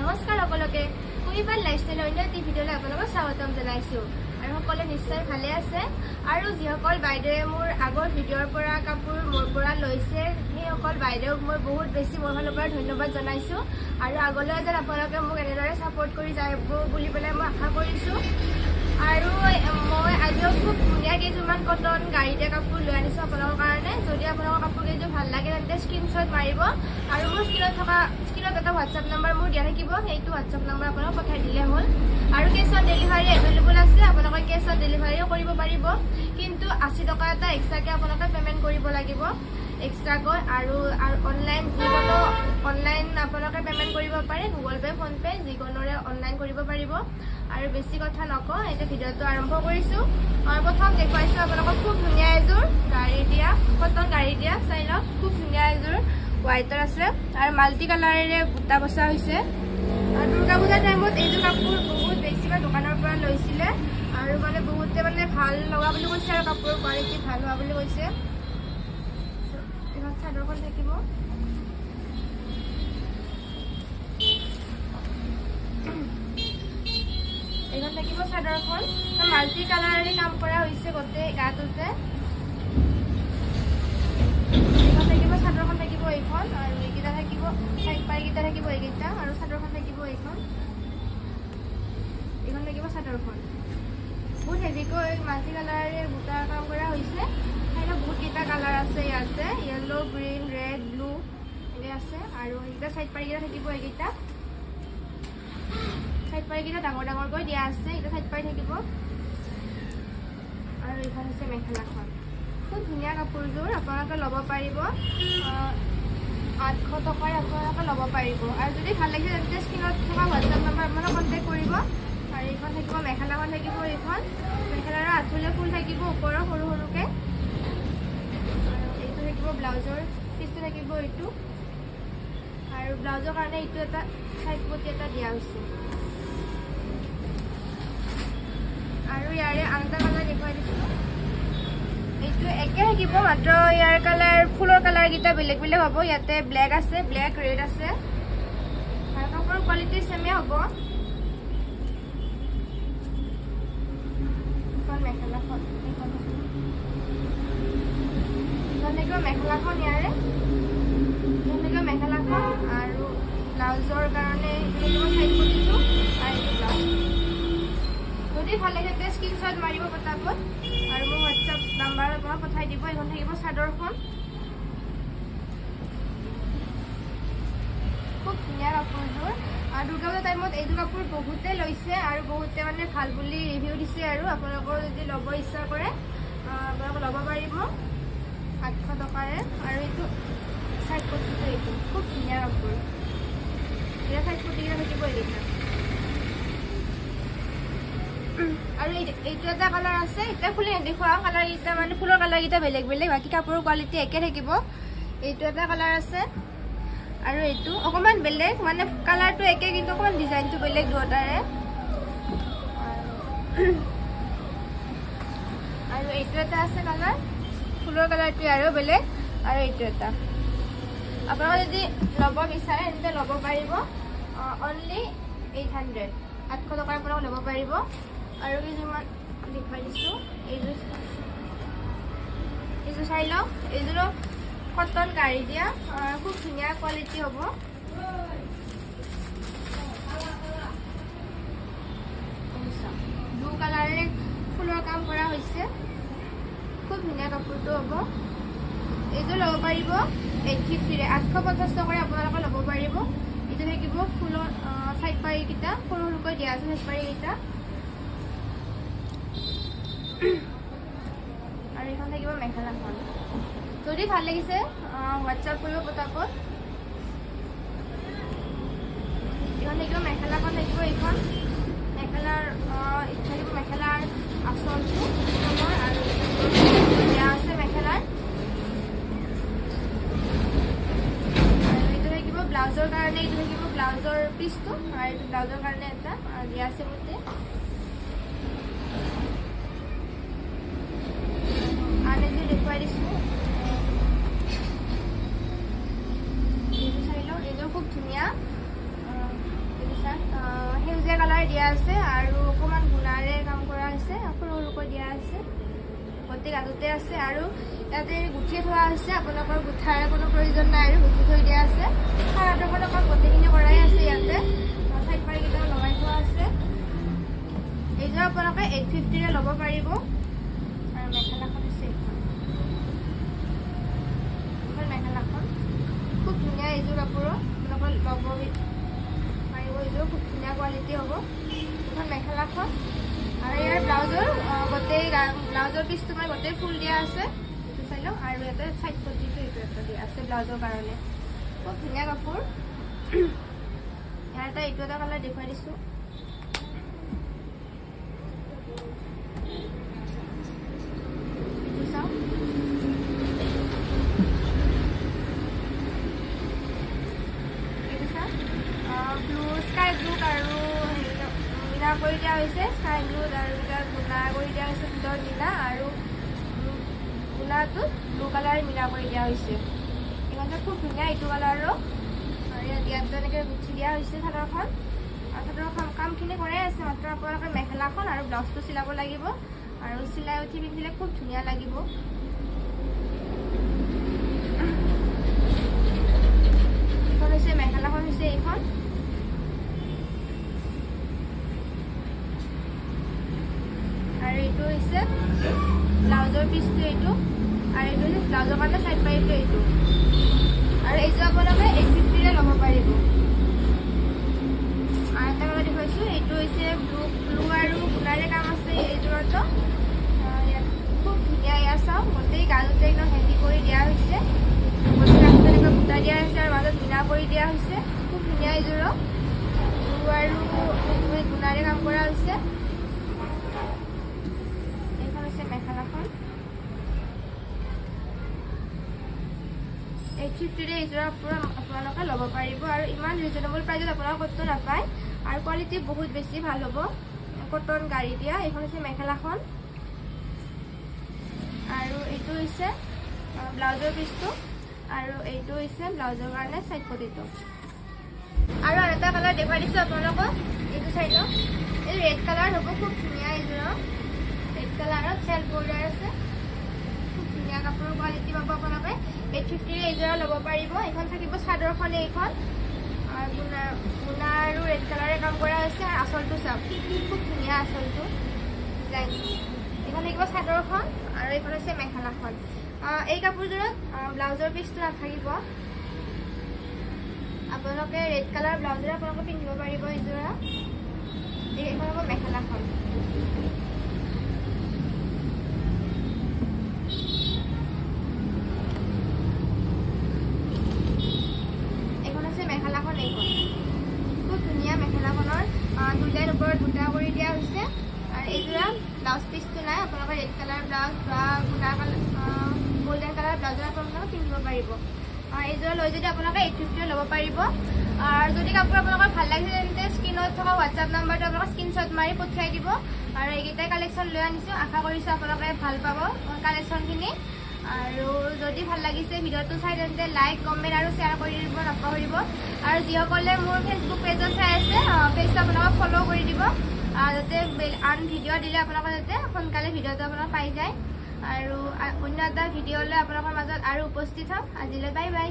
নমস্কাৰ সকলোকে কুইবাৰ লাইফষ্টাইল অন্য এটি ভিডিঅ'লৈ আপোনালোকক স্বাগতম জনাইছো আৰু সকলোৱে নিশ্চয় ভালে আছে আৰু যিসকল বাইদেৱে মোৰ আগৰ ভিডিঅ'ৰ পৰা কাপোৰ মোৰ পৰা লৈছে সেইসকল বাইদেউক মই বহুত বেছি মোৰ ফালৰ পৰা ধন্যবাদ জনাইছো আৰু আগলৈ যেন আপোনালোকে মোক এনেদৰে ছাপোৰ্ট কৰি যাব বুলি পেলাই মই আশা কৰিছো আৰু মই আজিও খুব ধুনীয়া কেইযোৰমান কটন গাড়ীতে কাপোৰ লৈ আনিছো আপোনালোকৰ কাৰণে যদি আপোনালোকৰ কাপোৰ কেইযোৰ ভাল লাগে তেন্তে স্ক্ৰীনশ্বট মাৰিব আৰু মোৰ স্ক্ৰীনত এটা হোৱাটছআপ নম্বৰ মোৰ দিয়া থাকিব সেইটো হোৱাটছআপ নম্বৰ আপোনালোক পঠাই দিলে হ'ল আৰু কেছ অন ডেলিভাৰী এভেইলেবল আছে আপোনালোকে কেছ অন ডেলিভাৰীও কৰিব পাৰিব কিন্তু 80 টকা এটা এক্সট্ৰাকৈ আপোনালোকে পে'মেণ্ট কৰিব লাগিব এক্সট্ৰাকৈ আৰু অনলাইন যিকোনো অনলাইন আপোনালোকে পে'মেণ্ট কৰিব পাৰে গুগল পে' ফোনপে যিকোনোৰে অনলাইন কৰিব পাৰিব আৰু বেছি কথা নকওঁ এতিয়া ভিডিঅ'টো আৰম্ভ কৰিছোঁ প্ৰথম দেখুৱাইছোঁ আপোনালোকক খুব ধুনীয়া এযোৰ গাড়ী দিয়া কটন গাড়ী দিয়া চাই লওক খুব ধুনীয়া এযোৰ হোৱাইটৰ আছে আৰু মাল্টি কালাৰেৰে বুটা বচা হৈছে আৰু দুৰ্গা পূজাৰ টাইমত এইযোৰ কাপোৰ বহুত বেছিভাগ দোকানৰ পৰা লৈছিলে আৰু মানে বহুতে মানে ভাল লগা বুলি কৈছে আৰু কাপোৰৰ কোৱালিটি ভাল হোৱা বুলি কৈছে এইখন চাদৰখন থাকিব এইখন থাকিব চাদৰখন মাল্টি কালাৰেৰে কাম কৰা হৈছে গোটেই গাটোতে এইখন থাকিব চাদৰখন থাকিব এইখন আৰু এইকেইটা থাকিব চাইড পাইকেইটা থাকিব এইকেইটা আৰু চাদৰখন থাকিব এইখন থাকিব চাদৰখন বহুত হেভিকৈ মাল্টি কালাৰেৰে বুটাৰ কাম কৰা হৈছে আৰু বহুত কেইটা কালাৰ আছে ইয়াতে য়েল্লো গ্ৰীণ ৰেড ব্লু এনেকৈ আছে আৰু এইকেইটা চাইড পাইকেইটা থাকিব এইকেইটা চাইড পাইকেইটা ডাঙৰ ডাঙৰকৈ দিয়া আছে এইটো চাইড পাই থাকিব আৰু এইখন হৈছে মেখেলাখন খুব ধুনীয়া কাপোৰযোৰ আপোনালোকে ল'ব পাৰিব 800 টকাৰে আপোনালোকে ল'ব পাৰিব আৰু যদি ভাল লাগিছে তেন্তে স্ক্ৰীনত থকা হোৱাটছআপ নম্বৰ আপোনালোকে কণ্টেক্ট কৰিব আৰু এইখন থাকিব মেখেলাখন থাকিব এইখন মেখেলাৰ আঁঠুলীয়া ফুল থাকিব ওপৰৰ সৰু সৰুকৈ আৰু এইটো থাকিব ব্লাউজৰ পিচটো থাকিব এইটো আৰু ব্লাউজৰ কাৰণে এইটো এটা চাইড পটি এটা দিয়া হৈছে আৰু ইয়াৰে আন এটা কালাৰ দেখুৱাই দিছোঁ এইটো একে থাকিব মাত্ৰ ইয়াৰ কালাৰ ফুলৰ কালাৰকেইটা বেলেগ বেলেগ হ'ব ইয়াতে ব্লেক আছে ব্লেক ৰেড আছে আৰু কাপোৰৰ কোৱালিটি চেমে হ'ব মেখেলাখন মেখেলাখন ইয়াৰে মেখেলাখন আৰু ব্লাউজৰ কাৰণে চাইড পটিটো আৰু ব্লাউজ যদি ভাল লাগে তেতিয়া স্ক্ৰীনশ্বট মাৰিব পটাপট আৰু মোৰ হোৱাটছআপ নাম্বাৰত মই পঠাই দিব এইখন থাকিব চাদৰখন খুব ধুনীয়া কাপোৰযোৰ আৰু দুৰ্গা পূজাৰ টাইমত এইযোৰ কাপোৰ বহুতে লৈছে আৰু বহুতে মানে ভাল বুলি ৰিভিউ দিছে আৰু আপোনালোকৰ যদি ল'ব ইচ্ছা কৰে আপোনালোকে ল'ব পাৰিব 800 টকাৰে আৰু এইটো চাইড পটিটো এইটো খুব ধুনীয়া কাপোৰ এতিয়া চাইড পটিকেইটা থাকিব এইকেইটা আৰু এইটো এটা কালাৰ আছে এতিয়া ফুলি নেদেখুৱাওঁ কালাৰকেইটা মানে ফুলৰ কালাৰকেইটা বেলেগ বেলেগ বাকী কাপোৰৰ কোৱালিটি একে থাকিব এইটো এটা কালাৰ আছে আৰু এইটো অকণমান বেলেগ মানে কালাৰটো একে কিন্তু অকণমান ডিজাইনটো বেলেগ দুটাৰে আৰু এইটো এটা আছে কালাৰ ফুলৰ কালাৰটো আৰু বেলেগ আৰু এইটো এটা আপোনালোকে যদি ল'ব বিচাৰে তেন্তে ল'ব পাৰিব অনলি 800 টকাৰ পৰা ল'ব পাৰিব আৰু কিছুমান দেখুৱাই দিছোঁ এইযোৰ চাই লওক এইযোৰো কটন গাড়ী দিয়া খুব ধুনীয়া কোৱালিটি হ'ব ব্লু কালাৰেৰে ফুলৰ কাম কৰা হৈছে খুব ধুনীয়া কাপোৰটো হ'ব এইযোৰ ল'ব পাৰিব 850 টকাৰে আপোনালোকে ল'ব পাৰিব এইটো থাকিব ফুলৰ চাইড পাৰিকেইটা সৰু সৰুকৈ দিয়া আছে চাইড পাৰিকেইটা আৰু এইখন থাকিব মেখেলাখন যদি ভাল লাগিছে হোৱাটছআপ কৰিব পটাপট এইখন থাকিব মেখেলাখন থাকিব এইখন মেখেলাৰ থাকিব মেখেলাৰ আচলটো আৰু দিয়া আছে মেখেলাৰ আৰু এইটো থাকিব ব্লাউজৰ কাৰণে এইটো থাকিব ব্লাউজৰ পিচটো আৰু এইটো ব্লাউজৰ কাৰণে এটা দিয়া আছে গোটেই আৰু এইটো দেখুৱাই দিছোঁ এইটো চাই লওক এইযোৰ খুব ধুনীয়া দিয়া আছে আৰু অকণমান গুণাৰে কাম কৰা হৈছে, সৰু সৰুকৈ দিয়া আছে, গোটেই গাঁততে আছে আৰু ইয়াতে গুঠি থোৱা হৈছে। আপোনালোকৰ গুঠাৰ কোনো প্ৰয়োজন নাই আৰু গুঠি থৈ দিয়া আছে। সাৰাটোখন অকল গোটেইখিনি কৰাই আছে ইয়াতে। চাইড পাৰকেইটা লগাই থোৱা আছে। এইযোৰ আপোনালোকে 850ৰে ল'ব পাৰিব। আৰু মেখেলাখন হৈছে এইখন মেখেলাখন খুব ধুনীয়া। এইযোৰ কাপোৰৰ আপোনালোকৰ ল'ব পাৰিব। এইযোৰ খুব ধুনীয়া কোৱালিটি হ'ব। এইখন মেখেলাখন আৰু ইয়াৰ ব্লাউজৰ ব্লাউজৰ পিচটো মানে গোটেই ফুল দিয়া আছে। এইটো চাই লওক। আৰু ইয়াতে চাইড পটিটো এইটো এটা দিয়া আছে ব্লাউজৰ কাৰণে। খুব ধুনীয়া কাপোৰ। ইয়াৰ এইটো এটা কালাৰ দেখুৱাই দিছোঁ। এইটো চাওক। এইটো চাওক ব্লু স্কাই ব্লু আৰু নীলা কৰি দিয়া হৈছে। স্কাই ব্লু আৰু নীলা কৰি দিয়া হৈছে। ভিতৰত নীলা আৰু নীলাটোত ব্লু কালাৰ মিলা কৰি দিয়া হৈছে। এইখনটো খুব ধুনীয়া এইটো কালাৰো। আৰু ইয়াত এনেকৈ গুঠি দিয়া হৈছে চাদৰখন। আৰু চাদৰৰ কামখিনি কৰাই আছে। মাত্ৰ আপোনালোকে মেখেলাখন আৰু ব্লাউজটো চিলাব লাগিব। আৰু চিলাই উঠি পিন্ধিলে খুব ধুনীয়া লাগিব। এইখন হৈছে মেখেলাখন হৈছে এইখন। আৰু এইটো হৈছে ব্লাউজৰ পিচটো এইটো। আৰু এইটো হৈছে ব্লাউজৰ কাৰণে চাইড পাইপটো এইটো। আৰু এইযোৰ আপোনালোকে 850ৰে ল'ব পাৰিব। আৰু এটা কালাৰ দেখুৱাইছোঁ। এইটো হৈছে ব্লু আৰু গুণাৰে কাম আছে এইযোৰতো। ইয়াত খুব ধুনীয়া। ইয়াত চাওক গোটেই গাজতে একদম হেভি কৰি দিয়া হৈছে। গোটেই গাজতে এনেকৈ বুটা দিয়া হৈছে আৰু মাজত মিনা কৰি দিয়া হৈছে। খুব ধুনীয়া এইযোৰো। ব্লু আৰু গুণাৰে কাম কৰা হৈছে। এইখন হৈছে মেখেলাখন। 850ৰে এইযোৰ আপোনালোকে ল'ব পাৰিব। আৰু ইমান ৰিজনেবল প্ৰাইজত আপোনালোকে ক'তো নাপায়। আৰু কোৱালিটি বহুত বেছি ভাল হ'ব। কটন গাড়ী দিয়া। এইখন হৈছে মেখেলাখন। আৰু এইটো হৈছে ব্লাউজৰ পিচটো। আৰু এইটো হৈছে ব্লাউজৰ কাৰণে চাইড পটিটো। আৰু এটা কালাৰ দেখুৱাই দিছোঁ আপোনালোকক। এইটো চাই লওক। এইটো ৰেড কালাৰ হ'ব। খুব ধুনীয়া এইযোৰ। ৰেড কালাৰত চেল্ফ বৰ্ডাৰ আছে। খুব ধুনীয়া কাপোৰৰ কোৱালিটি পাব আপোনালোকে। 850ৰে এইযোৰা ল'ব পাৰিব। এইখন থাকিব চাদৰখনে এইখন। গুণা আৰু ৰেড কালাৰে কাম কৰা হৈছে। আৰু আঁচলটো চাওক খুব ধুনীয়া আঁচলটো ডিজাইন। এইখন থাকিব চাদৰখন আৰু এইখন হৈছে মেখেলাখন। এই কাপোৰযোৰত ব্লাউজৰ পিচটো নাথাকিব। আপোনালোকে ৰেড কালাৰ ব্লাউজৰে আপোনালোকে পিন্ধিব পাৰিব এইযোৰা। এইখন হ'ব মেখেলাখন। মেখেলাখন এইখন খুব ধুনীয়া। মেখেলাখনৰ দুটাৰ ওপৰত বুটা কৰি দিয়া হৈছে। আৰু এইযোৰা ব্লাউজ পিচটো নাই। আপোনালোকে ৰেড কালাৰ ব্লাউজ বা গুণা কালাৰ গোল্ডেন কালাৰ ব্লাউজৰ আপোনালোকে পিন্ধিব পাৰিব। এইযোৰা লৈ যদি আপোনালোকে 850ৰে ল'ব পাৰিব। আৰু যদি কাপোৰ আপোনালোকৰ ভাল লাগিছে তেন্তে স্ক্ৰীণত থকা হোৱাটছআপ নাম্বাৰটো আপোনালোকে স্ক্ৰীনশ্বট মাৰি পঠিয়াই দিব। আৰু এইকেইটাই কালেকশ্যন লৈ আনিছোঁ। আশা কৰিছোঁ আপোনালোকে ভাল পাব কালেকশ্যনখিনি। আৰু যদি ভাল লাগিছে ভিডিঅ'টো চাই তেন্তে লাইক কমেণ্ট আৰু শ্বেয়াৰ কৰি দিব নাপাহৰিব। আৰু যিসকলে মোৰ ফেচবুক পেজত চাই আছে পেজটো আপোনালোকক ফ'ল' কৰি দিব, যাতে আন ভিডিঅ' দিলে আপোনালোকে যাতে সোনকালে ভিডিঅ'টো আপোনালোক পাই যায়। আৰু অন্য এটা ভিডিঅ' লৈ আপোনালোকৰ মাজত আৰু উপস্থিত হ'ম। আজিলৈ বাই বাই।